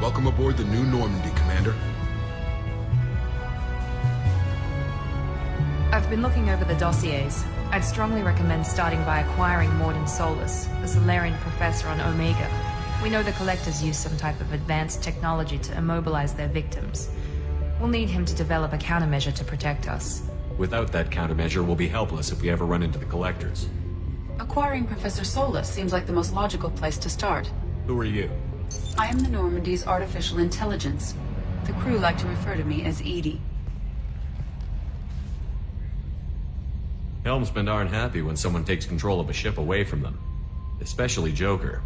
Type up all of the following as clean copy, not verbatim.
Welcome aboard the new Normandy, Commander. I've been looking over the dossiers. I'd strongly recommend starting by acquiring Morden Solus, the Solarian professor on Omega. We know the Collectors use some type of advanced technology to immobilize their victims. We'll need him to develop a countermeasure to protect us. Without that countermeasure, we'll be helpless if we ever run into the Collectors. Acquiring Professor Solus seems like the most logical place to start. Who are you? I am the Normandy's artificial intelligence. The crew like to refer to me as Edie. Helmsmen aren't happy when someone takes control of a ship away from them. Especially Joker.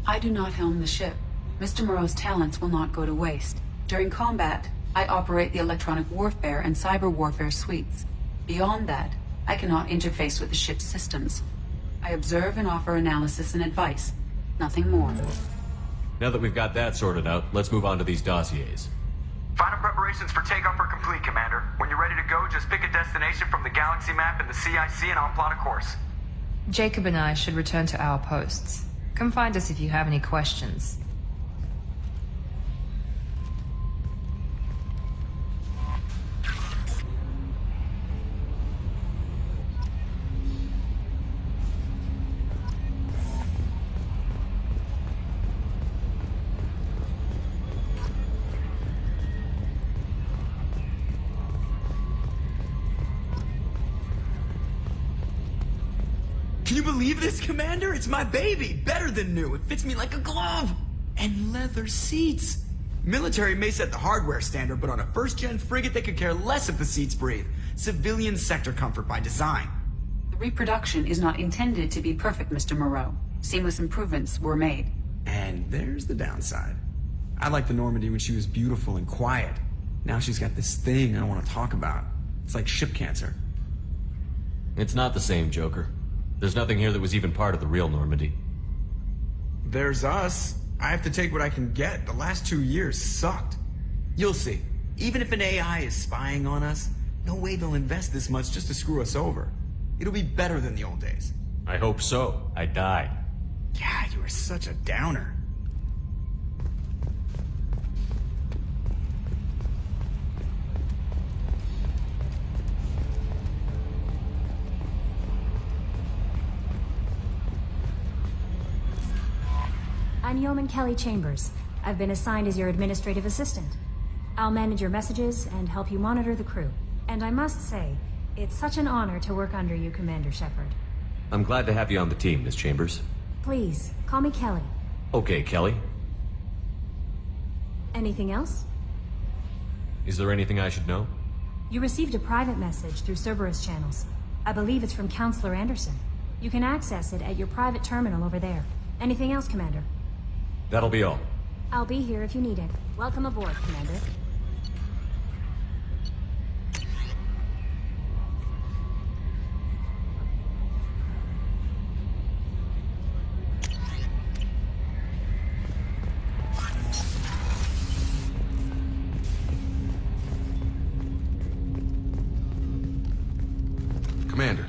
I do not helm the ship. Mr. Moreau's talents will not go to waste. During combat, I operate the electronic warfare and cyber warfare suites. Beyond that, I cannot interface with the ship's systems. I observe and offer analysis and advice. Nothing more. Now that we've got that sorted out, let's move on to these dossiers. Final preparations for takeoff are complete, Commander. When you're ready to go, just pick a destination from the galaxy map in the CIC and I'll plot a course. Jacob and I should return to our posts. Come find us if you have any questions. Can you believe this, Commander? It's my baby! Better than new. It fits me like a glove! And leather seats! Military may set the hardware standard, but on a first-gen frigate they could care less if the seats breathe. Civilian sector comfort by design. The reproduction is not intended to be perfect, Mr. Moreau. Seamless improvements were made. And there's the downside. I liked the Normandy when she was beautiful and quiet. Now she's got this thing I don't want to talk about. It's like ship cancer. It's not the same, Joker. There's nothing here that was even part of the real Normandy. There's us. I have to take what I can get. The last 2 years sucked. You'll see. Even if an AI is spying on us, no way they'll invest this much just to screw us over. It'll be better than the old days. I hope so. I died. Yeah, you are such a downer. I'm Yeoman Kelly Chambers. I've been assigned as your administrative assistant. I'll manage your messages and help you monitor the crew. And I must say, it's such an honor to work under you, Commander Shepard. I'm glad to have you on the team, Miss Chambers. Please, call me Kelly. Okay, Kelly. Anything else? Is there anything I should know? You received a private message through Cerberus channels. I believe it's from Counselor Anderson. You can access it at your private terminal over there. Anything else, Commander? That'll be all. I'll be here if you need it. Welcome aboard, Commander. Commander,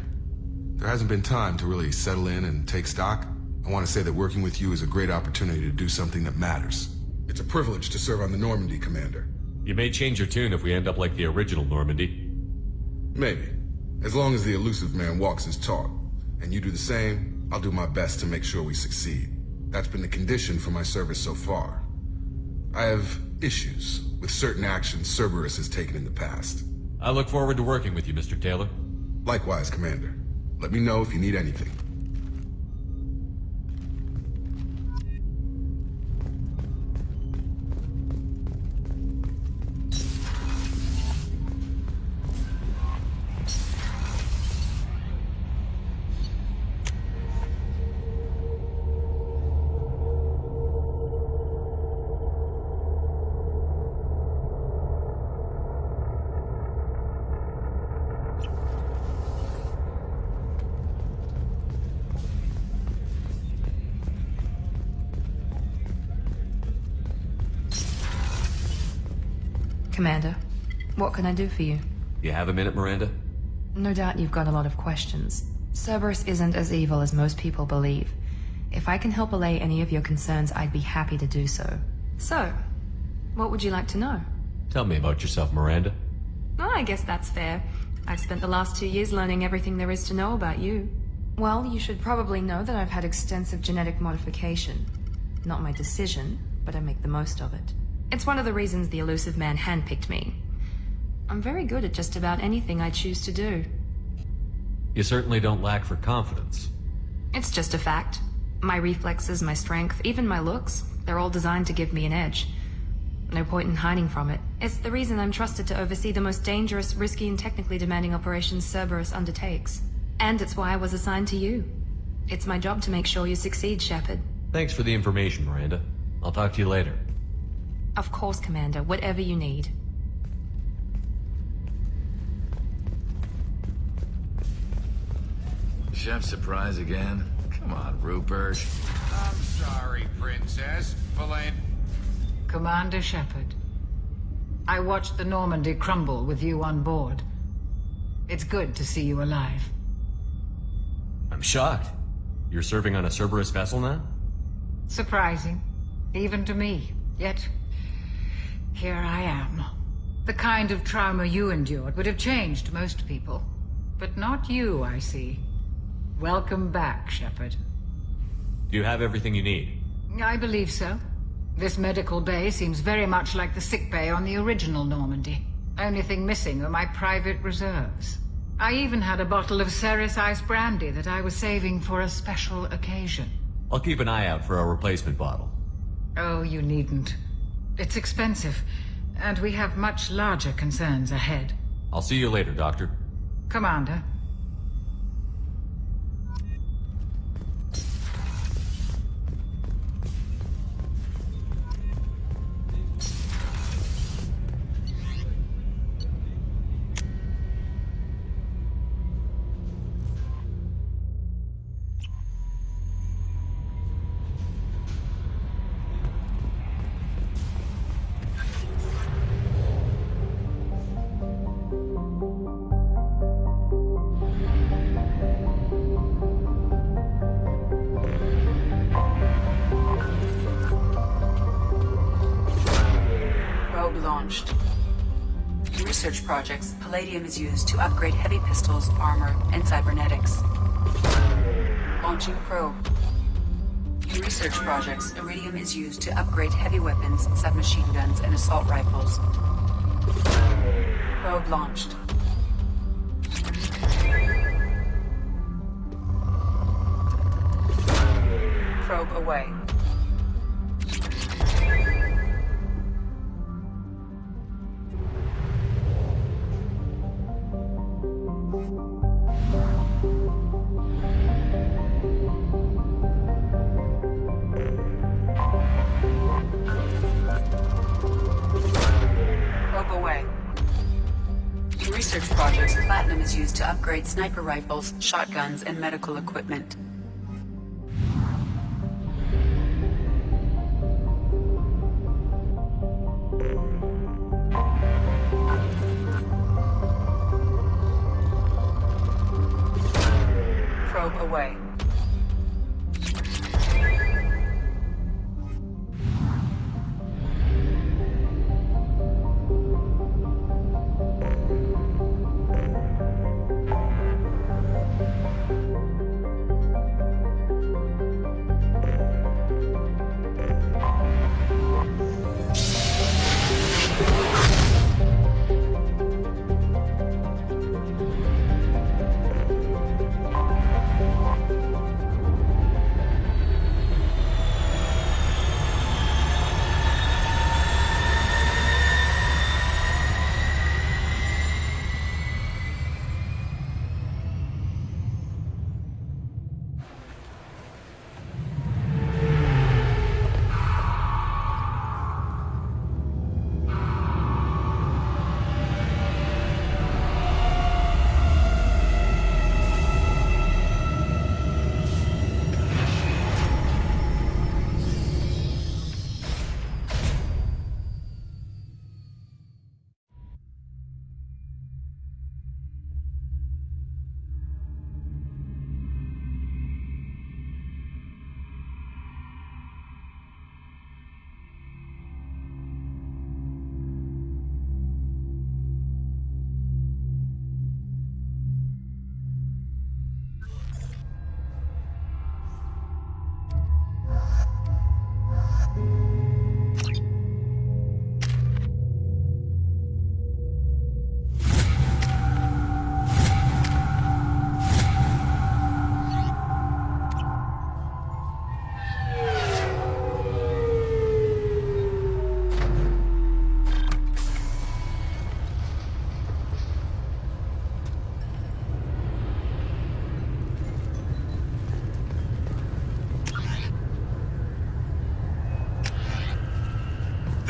there hasn't been time to really settle in and take stock. I want to say that working with you is a great opportunity to do something that matters. It's a privilege to serve on the Normandy, Commander. You may change your tune if we end up like the original Normandy. Maybe. As long as the elusive man walks his talk, and you do the same, I'll do my best to make sure we succeed. That's been the condition for my service so far. I have issues with certain actions Cerberus has taken in the past. I look forward to working with you, Mr. Taylor. Likewise, Commander. Let me know if you need anything. Commander, what can I do for you? You have a minute, Miranda? No doubt you've got a lot of questions. Cerberus isn't as evil as most people believe. If I can help allay any of your concerns, I'd be happy to do so. So, What would you like to know? Tell me about yourself, Miranda. Oh, I guess that's fair. I've spent the last 2 years learning everything there is to know about you. Well, you should probably know that I've had extensive genetic modification. Not my decision, but I make the most of it. It's one of the reasons the elusive man handpicked me. I'm very good at just about anything I choose to do. You certainly don't lack for confidence. It's just a fact. My reflexes, my strength, even my looks, they're all designed to give me an edge. No point in hiding from it. It's the reason I'm trusted to oversee the most dangerous, risky, and technically demanding operations Cerberus undertakes. And it's why I was assigned to you. It's my job to make sure you succeed, Shepard. Thanks for the information, Miranda. I'll talk to you later. Of course, Commander. Whatever you need. Chef surprise again? Come on, Rupert. I'm sorry, Princess. Verlaine. Commander Shepard, I watched the Normandy crumble with you on board. It's good to see you alive. I'm shocked. You're serving on a Cerberus vessel now? Surprising, even to me. Yet, here I am. The kind of trauma you endured would have changed most people. But not you, I see. Welcome back, Shepard. Do you have everything you need? I believe so. This medical bay seems very much like the sick bay on the original Normandy. Only thing missing are my private reserves. I even had a bottle of Ceres Ice brandy that I was saving for a special occasion. I'll keep an eye out for a replacement bottle. Oh, you needn't. It's expensive, and we have much larger concerns ahead. I'll see you later, Doctor. Commander. Launched. In research projects, palladium is used to upgrade heavy pistols, armor, and cybernetics. Launching probe. In research projects, iridium is used to upgrade heavy weapons, submachine guns, and assault rifles. Probe launched. Probe away. Research projects, platinum is used to upgrade sniper rifles, shotguns, and medical equipment. Probe away.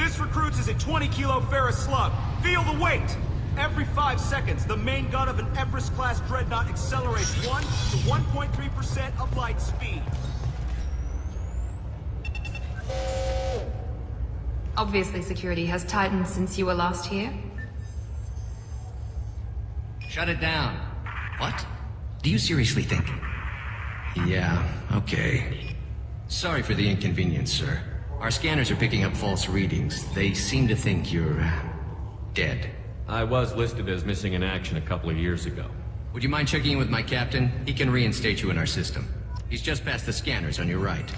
This, recruits, is a 20-kilo ferrous slug. Feel the weight! Every 5 seconds, the main gun of an Everest-class dreadnought accelerates 1 to 1.3% of light speed. Obviously, security has tightened since you were last here. Shut it down. What? Do you seriously think? Yeah, okay. Sorry for the inconvenience, sir. Our scanners are picking up false readings. They seem to think you're... dead. I was listed as missing in action a couple of years ago. Would you mind checking in with my captain? He can reinstate you in our system. He's just past the scanners on your right.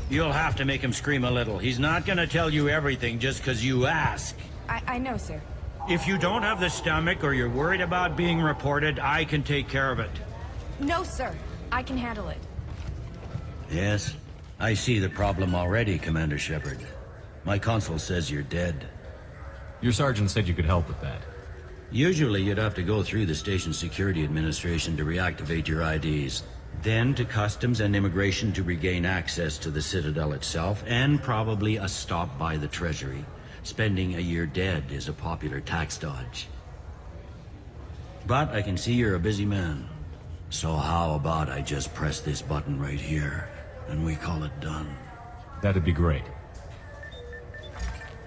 You'll have to make him scream a little. He's not gonna tell you everything just because you ask. I know, sir. If you don't have the stomach or you're worried about being reported, I can take care of it. No, sir. I can handle it. Yes, I see the problem already, Commander Shepard. My console says you're dead. Your sergeant said you could help with that. Usually you'd have to go through the Station Security Administration to reactivate your IDs. Then to Customs and Immigration to regain access to the Citadel itself, and probably a stop by the Treasury. Spending a year dead is a popular tax dodge. But I can see you're a busy man. So how about I just press this button right here, and we call it done? That'd be great.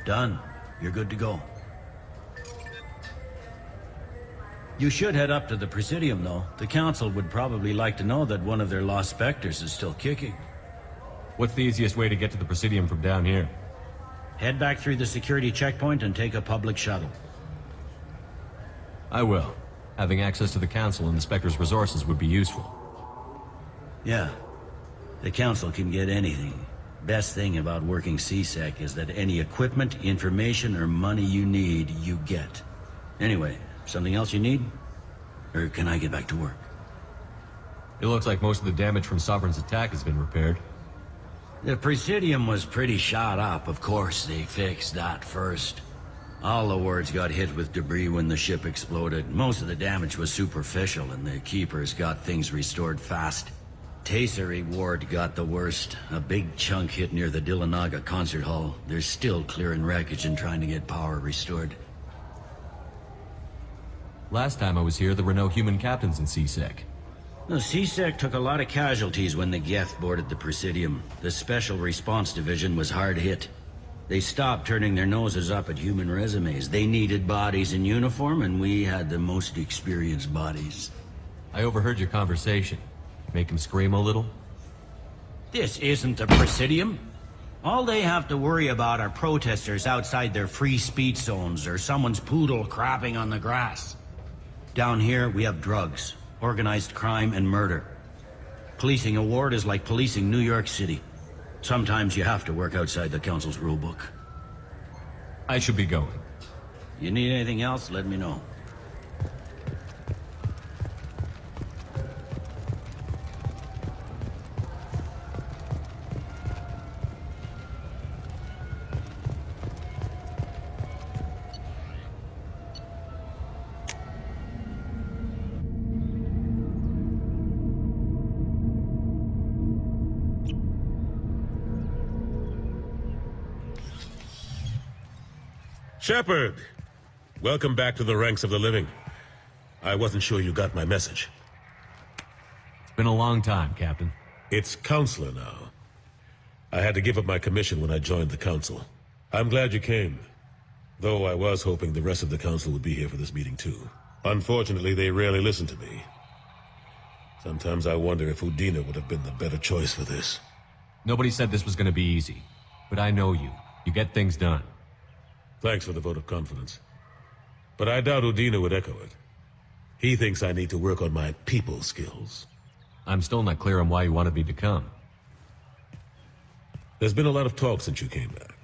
Done. You're good to go. You should head up to the Presidium, though. The Council would probably like to know that one of their lost Spectres is still kicking. What's the easiest way to get to the Presidium from down here? Head back through the security checkpoint and take a public shuttle. I will. Having access to the Council and the Spectre's resources would be useful. Yeah. The Council can get anything. Best thing about working CSEC is that any equipment, information, or money you need, you get. Anyway, something else you need? Or can I get back to work? It looks like most of the damage from Sovereign's attack has been repaired. The Presidium was pretty shot up. Of course, they fixed that first. All the wards got hit with debris when the ship exploded. Most of the damage was superficial, and the Keepers got things restored fast. Tasery Ward got the worst. A big chunk hit near the Dillanaga concert hall. They're still clearing wreckage and trying to get power restored. Last time I was here, there were no human captains in CSEC. The CSEC took a lot of casualties when the Geth boarded the Presidium. The Special Response Division was hard hit. They stopped turning their noses up at human resumes. They needed bodies in uniform, and we had the most experienced bodies. I overheard your conversation. Make him scream a little? This isn't the Presidium. All they have to worry about are protesters outside their free speech zones or someone's poodle crapping on the grass. Down here, we have drugs, organized crime, and murder. Policing a ward is like policing New York City. Sometimes you have to work outside the Council's rulebook. I should be going. You need anything else, let me know. Shepard! Welcome back to the ranks of the living. I wasn't sure you got my message. It's been a long time, Captain. It's Counselor now. I had to give up my commission when I joined the Council. I'm glad you came. Though I was hoping the rest of the Council would be here for this meeting too. Unfortunately, they rarely listen to me. Sometimes I wonder if Udina would have been the better choice for this. Nobody said this was going to be easy. But I know you. You get things done. Thanks for the vote of confidence. But I doubt Udina would echo it. He thinks I need to work on my people skills. I'm still not clear on why you wanted me to come. There's been a lot of talk since you came back.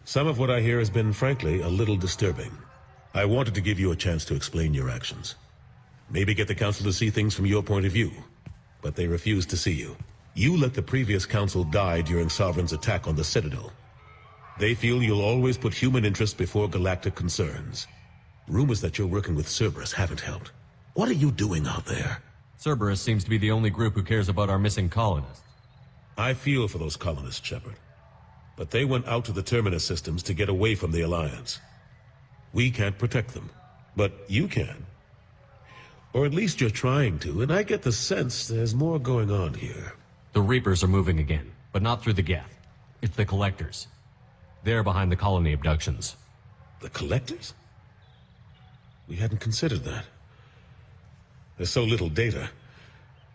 Some of what I hear has been, frankly, a little disturbing. I wanted to give you a chance to explain your actions. Maybe get the Council to see things from your point of view. But they refuse to see you. You let the previous Council die during Sovereign's attack on the Citadel. They feel you'll always put human interest before galactic concerns. Rumors that you're working with Cerberus haven't helped. What are you doing out there? Cerberus seems to be the only group who cares about our missing colonists. I feel for those colonists, Shepard. But they went out to the Terminus systems to get away from the Alliance. We can't protect them, but you can. Or at least you're trying to, and I get the sense there's more going on here. The Reapers are moving again, but not through the geth. It's the Collectors. They're behind the colony abductions. The Collectors? We hadn't considered that. There's so little data.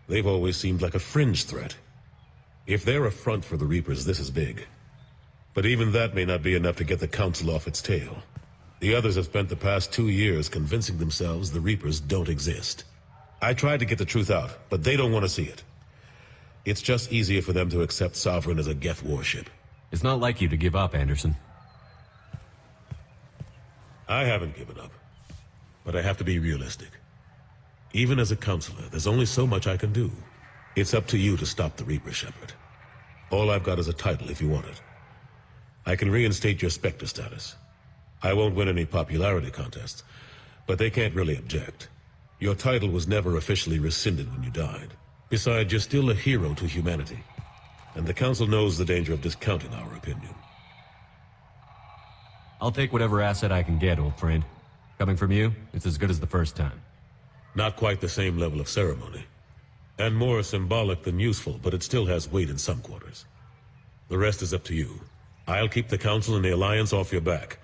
They've always seemed like a fringe threat. If they're a front for the Reapers, this is big. But even that may not be enough to get the Council off its tail. The others have spent the past 2 years convincing themselves the Reapers don't exist. I tried to get the truth out, but they don't want to see it. It's just easier for them to accept Sovereign as a geth warship. It's not like you to give up, Anderson. I haven't given up, but I have to be realistic. Even as a counselor, there's only so much I can do. It's up to you to stop the Reaper, Shepard. All I've got is a title if you want it. I can reinstate your Spectre status. I won't win any popularity contests, but they can't really object. Your title was never officially rescinded when you died. Besides, you're still a hero to humanity, and the Council knows the danger of discounting our opinion. I'll take whatever asset I can get, old friend. Coming from you, it's as good as the first time. Not quite the same level of ceremony, and more symbolic than useful, but it still has weight in some quarters. The rest is up to you. I'll keep the Council and the Alliance off your back.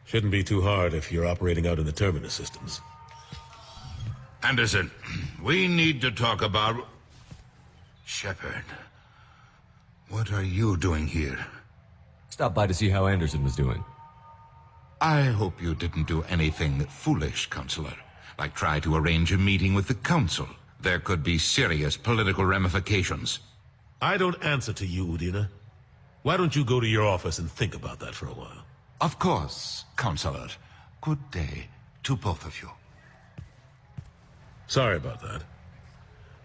Shouldn't be too hard if you're operating out in the Terminus systems. Anderson, we need to talk about... Shepard, what are you doing here? Stopped by to see how Anderson was doing. I hope you didn't do anything foolish, Counselor. Like try to arrange a meeting with the Council. There could be serious political ramifications. I don't answer to you, Udina. Why don't you go to your office and think about that for a while? Of course, Counselor. Good day to both of you. Sorry about that.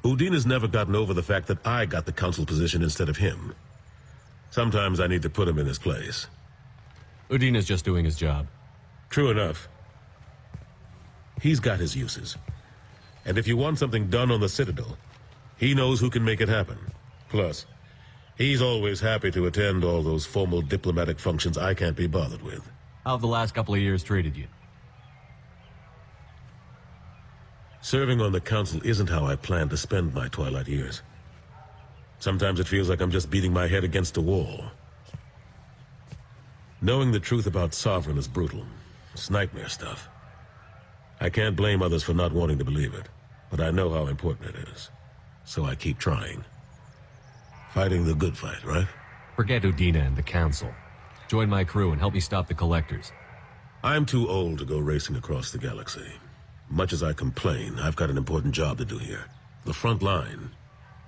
Udina's never gotten over the fact that I got the Council position instead of him. Sometimes I need to put him in his place. Udina's just doing his job. True enough. He's got his uses. And if you want something done on the Citadel, he knows who can make it happen. Plus, he's always happy to attend all those formal diplomatic functions I can't be bothered with. How have the last couple of years treated you? Serving on the Council isn't how I plan to spend my twilight years. Sometimes it feels like I'm just beating my head against a wall. Knowing the truth about Sovereign is brutal. It's nightmare stuff. I can't blame others for not wanting to believe it, but I know how important it is. So I keep trying. Fighting the good fight, right? Forget Udina and the Council. Join my crew and help me stop the Collectors. I'm too old to go racing across the galaxy. Much as I complain, I've got an important job to do here. The front line.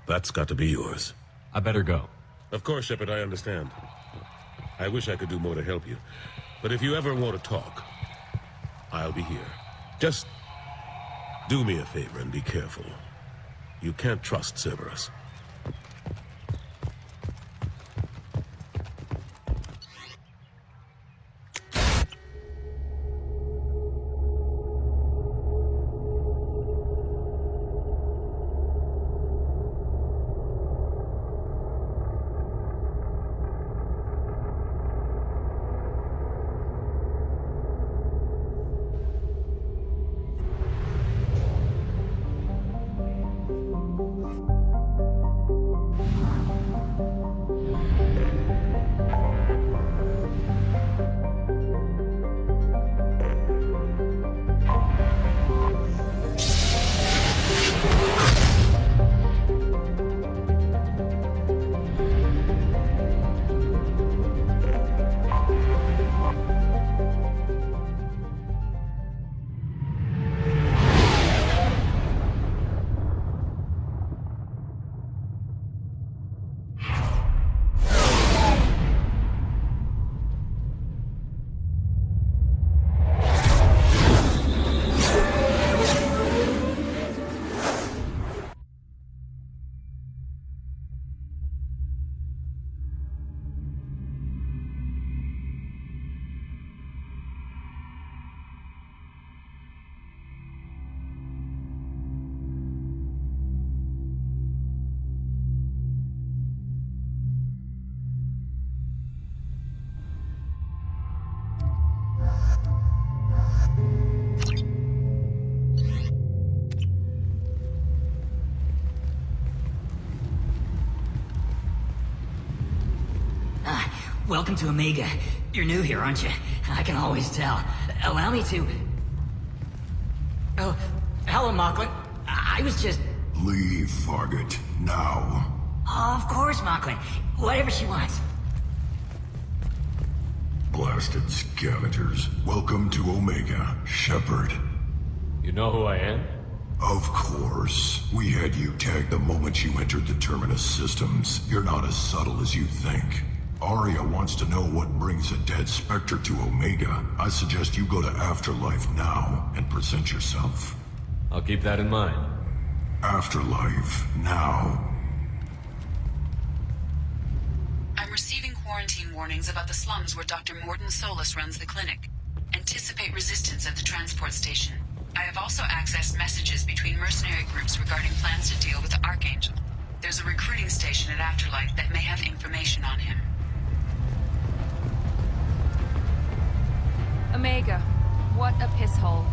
That's got to be yours. I better go. Of course, Shepard, I understand. I wish I could do more to help you. But if you ever want to talk, I'll be here. Just do me a favor and be careful. You can't trust Cerberus. Welcome to Omega. You're new here, aren't you? I can always tell. Allow me to... Oh, hello, Mocklin. I was just... Leave, Fargate. Now. Of course, Mocklin. Whatever she wants. Blasted scavengers. Welcome to Omega, Shepard. You know who I am? Of course. We had you tagged the moment you entered the Terminus systems. You're not as subtle as you think. Aria wants to know what brings a dead Spectre to Omega. I suggest you go to Afterlife now and present yourself. I'll keep that in mind. Afterlife, now. I'm receiving quarantine warnings about the slums where Dr. Morden Solus runs the clinic. Anticipate resistance at the transport station. I have also accessed messages between mercenary groups regarding plans to deal with the Archangel. There's a recruiting station at Afterlife that may have information on him. Omega, what a piss hole.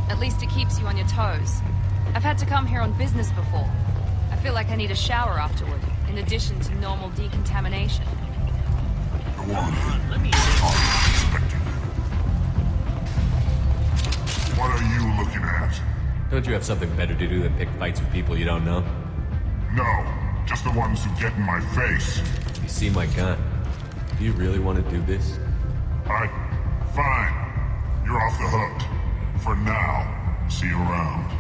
At least it keeps you on your toes. I've had to come here on business before. I feel like I need a shower afterward, in addition to normal decontamination. Go on. Let me... What are you looking at? Don't you have something better to do than pick fights with people you don't know? No, just the ones who get in my face. You see my gun. Do you really want to do this? Fine. You're off the hook. For now. See you around.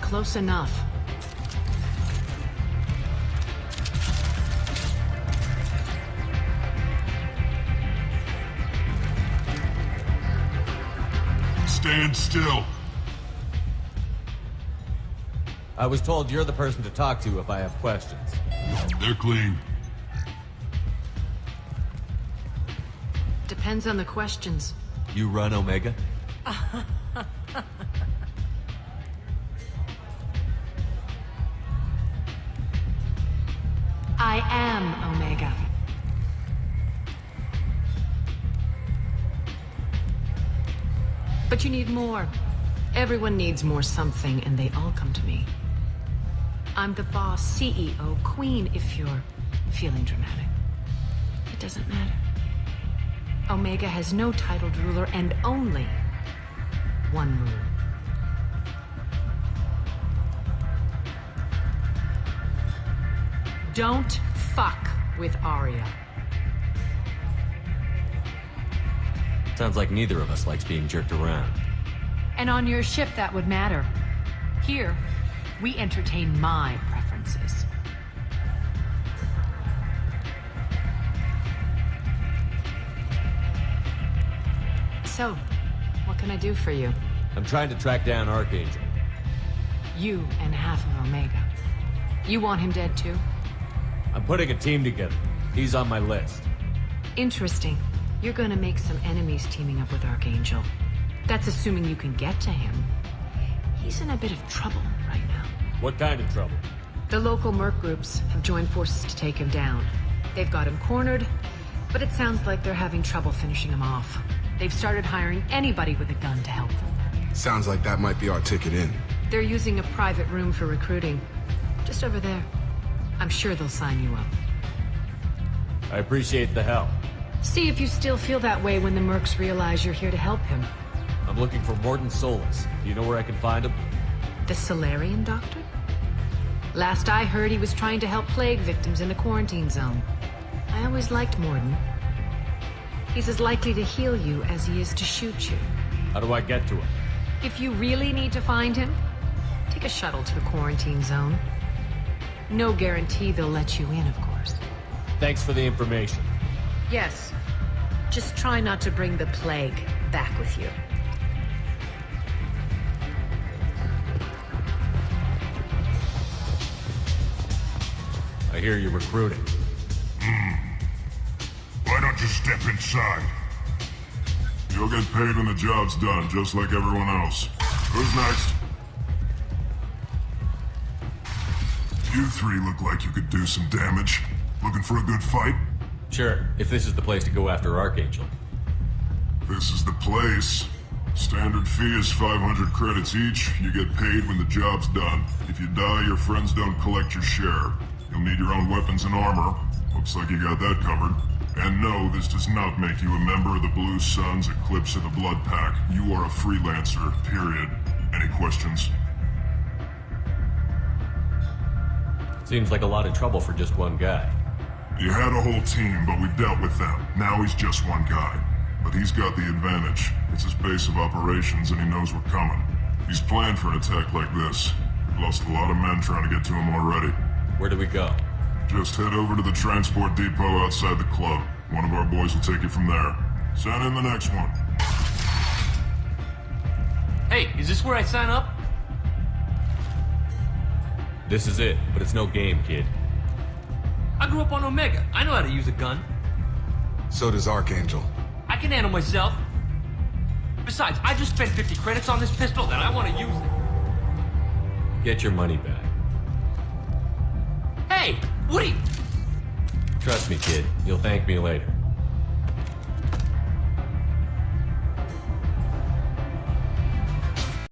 Close enough. Stand still. I was told you're the person to talk to if I have questions. They're clean. Depends on the questions. You run Omega? I am Omega. But you need more. Everyone needs more something, and they all come to me. I'm the boss, CEO, queen, if you're feeling dramatic. It doesn't matter. Omega has no titled ruler and only one rule. Don't fuck with Aria. Sounds like neither of us likes being jerked around. And on your ship, that would matter. Here, we entertain my preferences. So, what can I do for you? I'm trying to track down Archangel. You and half of Omega. You want him dead too? I'm putting a team together. He's on my list. Interesting. You're gonna make some enemies teaming up with Archangel. That's assuming you can get to him. He's in a bit of trouble right now. What kind of trouble? The local merc groups have joined forces to take him down. They've got him cornered, but it sounds like they're having trouble finishing him off. They've started hiring anybody with a gun to help them. Sounds like that might be our ticket in. They're using a private room for recruiting. Just over there. I'm sure they'll sign you up. I appreciate the help. See if you still feel that way when the mercs realize you're here to help him. I'm looking for Morden Solus. Do you know where I can find him? The Solarian doctor? Last I heard, he was trying to help plague victims in the quarantine zone. I always liked Morden. He's as likely to heal you as he is to shoot you. How do I get to him? If you really need to find him, take a shuttle to the quarantine zone. No guarantee they'll let you in, of course. Thanks for the information. Yes. Just try not to bring the plague back with you. I hear you're recruiting. Why don't you step inside? You'll get paid when the job's done, just like everyone else. Who's next? You three look like you could do some damage. Looking for a good fight? Sure, if this is the place to go after Archangel. This is the place. Standard fee is 500 credits each. You get paid when the job's done. If you die, your friends don't collect your share. You'll need your own weapons and armor. Looks like you got that covered. And no, this does not make you a member of the Blue Suns, Eclipse, or the Blood Pack. You are a freelancer, period. Any questions? Seems like a lot of trouble for just one guy. You had a whole team, but we dealt with them. Now he's just one guy. But he's got the advantage. It's his base of operations and he knows we're coming. He's planned for an attack like this. We've lost a lot of men trying to get to him already. Where do we go? Just head over to the transport depot outside the club. One of our boys will take you from there. Send in the next one. Hey, is this where I sign up? This is it, but it's no game, kid. I grew up on Omega. I know how to use a gun. So does Archangel. I can handle myself. Besides, I just spent 50 credits on this pistol and I want to use it. Get your money back. Hey, what are you... Trust me, kid. You'll thank me later.